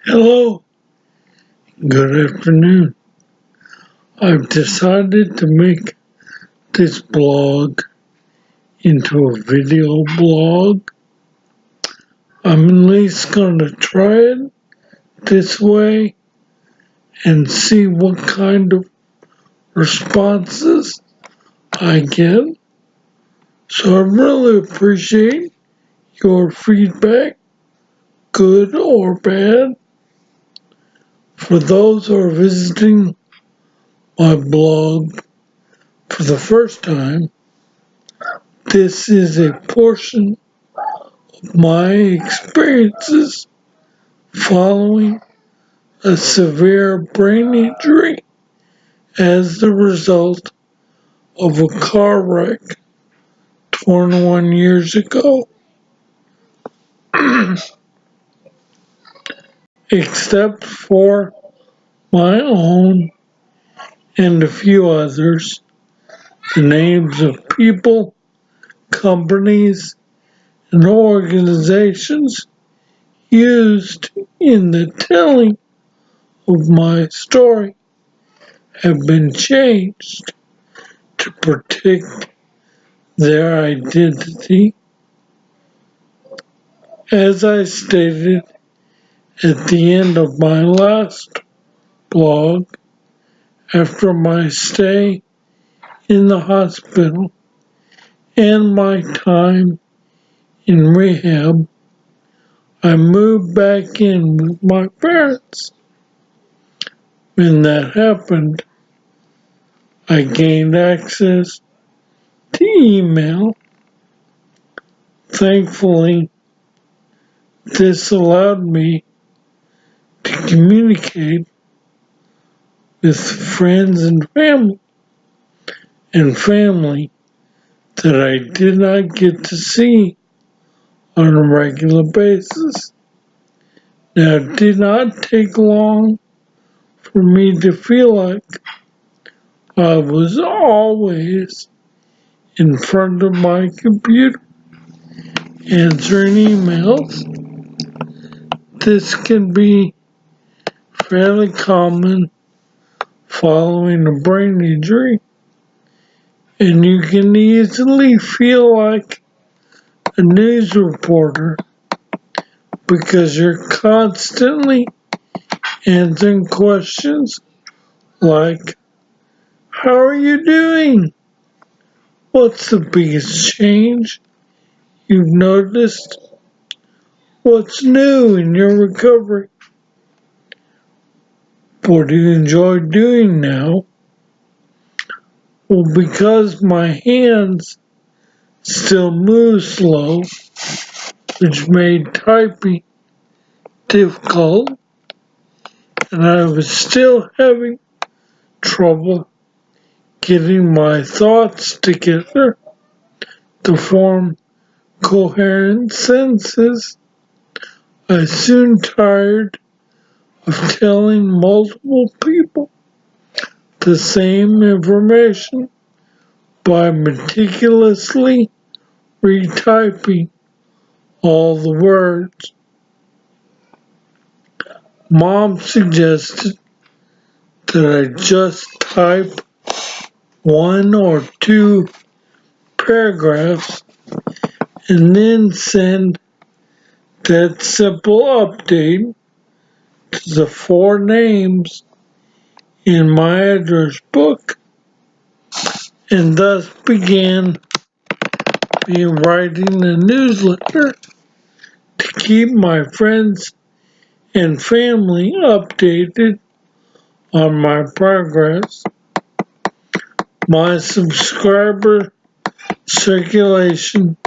Hello, good afternoon. I've decided to make this blog into a video blog. I'm at least going to try it this way and see what kind of responses I get. So I really appreciate your feedback, good or bad. For those who are visiting my blog for the first time, this is a portion of my experiences following a severe brain injury as the result of a car wreck 21 years ago. Except for my own and a few others, the names of people, companies, and organizations used in the telling of my story have been changed to protect their identity. As I stated at the end of my last blog, after my stay in the hospital and my time in rehab, I moved back in with my parents. When that happened, I gained access to email. Thankfully, this allowed me to communicate with friends and family that I did not get to see on a regular basis. Now, it did not take long for me to feel like I was always in front of my computer answering emails. This can be fairly common following a brain injury, and you can easily feel like a news reporter because you're constantly answering questions like, how are you doing? What's the biggest change you've noticed? What's new in your recovery? What do you enjoy doing now? Well, because my hands still move slow, which made typing difficult, and I was still having trouble getting my thoughts together to form coherent sentences, I soon tired of telling multiple people the same information by meticulously retyping all the words. Mom suggested that I just type one or two paragraphs and then send that simple update to the 4 names in my address book, and thus began writing a newsletter to keep my friends and family updated on my progress. My subscriber circulation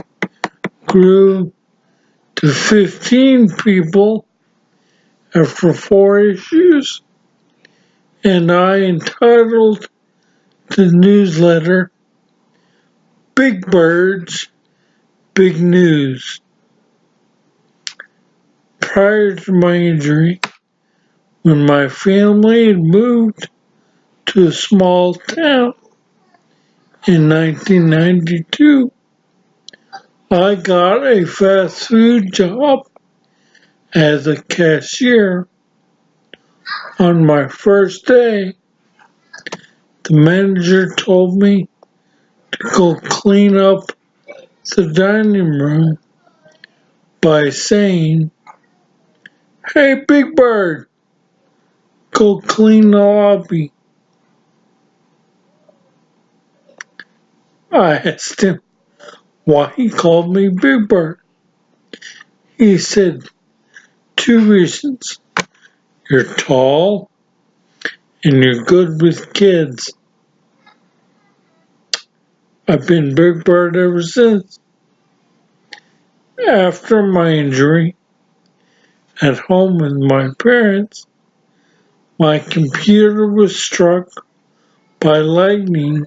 grew to 15 people after 4 issues, and I entitled the newsletter BigBird's Big News. Prior to my injury, when my family had moved to a small town in 1992, I got a fast food job as a cashier On my first day, the manager told me to go clean up the dining room by saying, "Hey, Big Bird, go clean the lobby." I asked him why he called me Big Bird. He said, "Two reasons. You're tall and you're good with kids." I've been Big Bird ever since. After my injury, at home with my parents, my computer was struck by lightning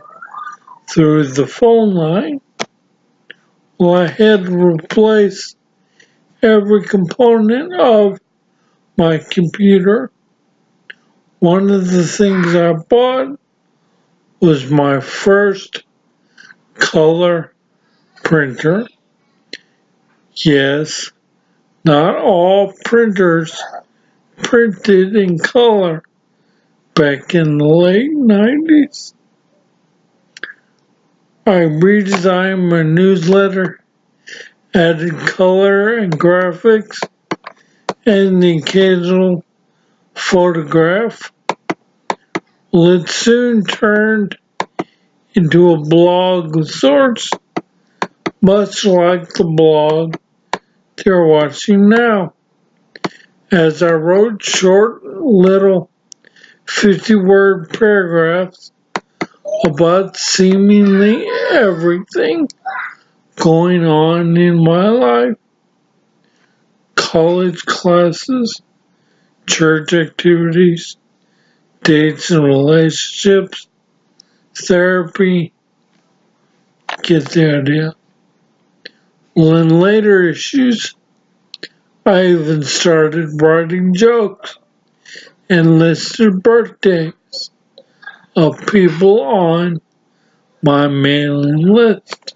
through the phone line. Well, I had to replace every component of my computer. One of the things I bought was my first color printer. Yes, not all printers printed in color back in the late 90s. I redesigned my newsletter, added color and graphics, and the occasional photograph. Well, it soon turned into a blog of sorts, much like the blog they're watching now. As I wrote short little 50-word paragraphs about seemingly everything going on in my life: college classes, church activities, dates and relationships, therapy. Get the idea. Well, in later issues, I even started writing jokes and listed birthdays of people on my mailing list.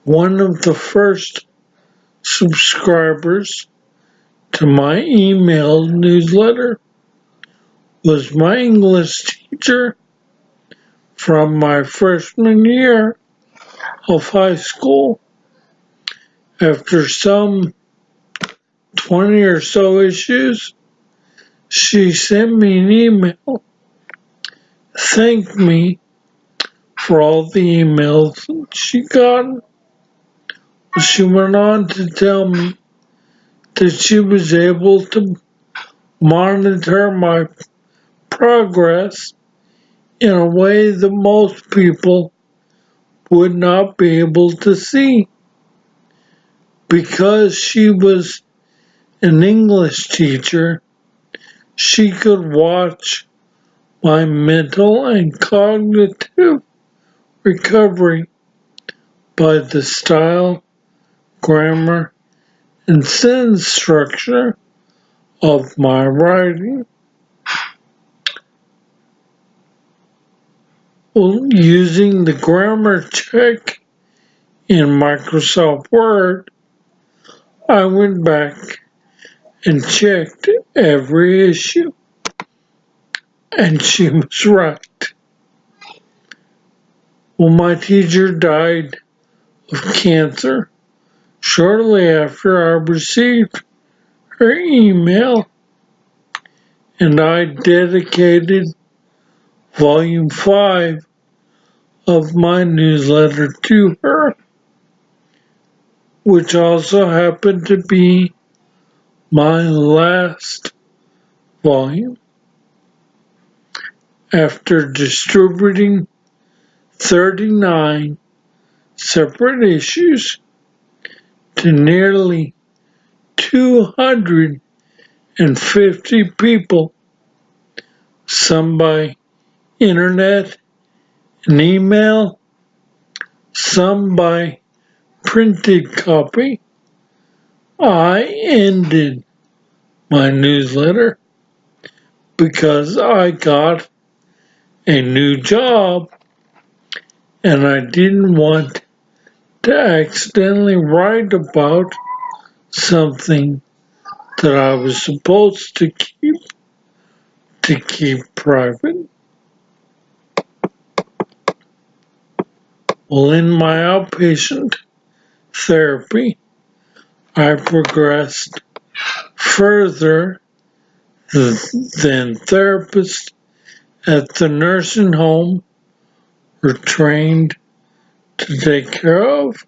One of the first subscribers to my email newsletter was my English teacher from my freshman year of high school. After some 20 or so issues, she sent me an email, thanked me for all the emails she got. She went on to tell me that she was able to monitor my progress in a way that most people would not be able to see. Because she was an English teacher, she could watch my mental and cognitive recovery by the style, grammar, and sentence structure of my writing. Well, using the grammar check in Microsoft Word, I went back and checked every issue, and she was right. Well, my teacher died of cancer shortly after I received her email, and I dedicated Volume 5 of my newsletter to her, which also happened to be my last volume. After distributing 39 separate issues to nearly 250 people, some by internet and email, some by printed copy, I ended my newsletter because I got a new job and I didn't want to accidentally write about something that I was supposed to keep private. Well, in my outpatient therapy, I progressed further than therapists at the nursing home were trained to take care of.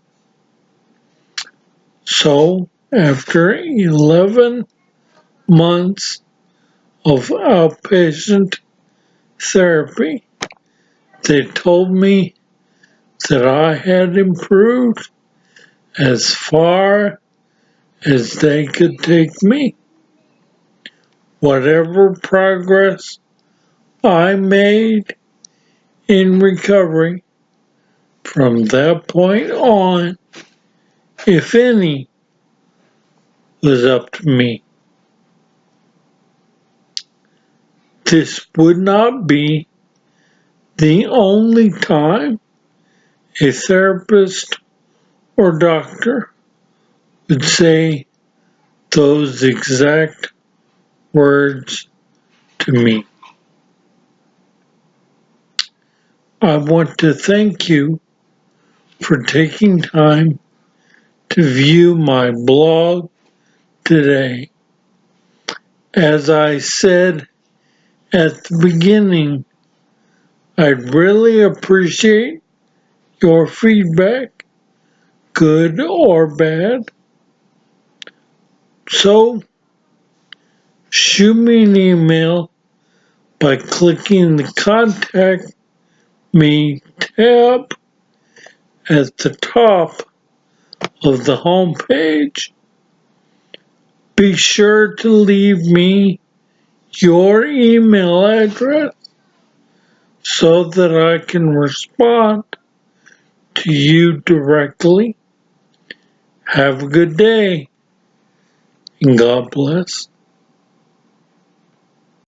So, after 11 months of outpatient therapy, they told me that I had improved as far as they could take me. Whatever progress I made in recovery from that point on, if any, was up to me. This would not be the only time a therapist or doctor would say those exact words to me. I want to thank you for taking time to view my blog today. As I said at the beginning, I'd really appreciate your feedback, good or bad. So, shoot me an email by clicking the Contact Me tab at the top of the home page. Be sure to leave me your email address so that I can respond to you directly. Have a good day and God bless.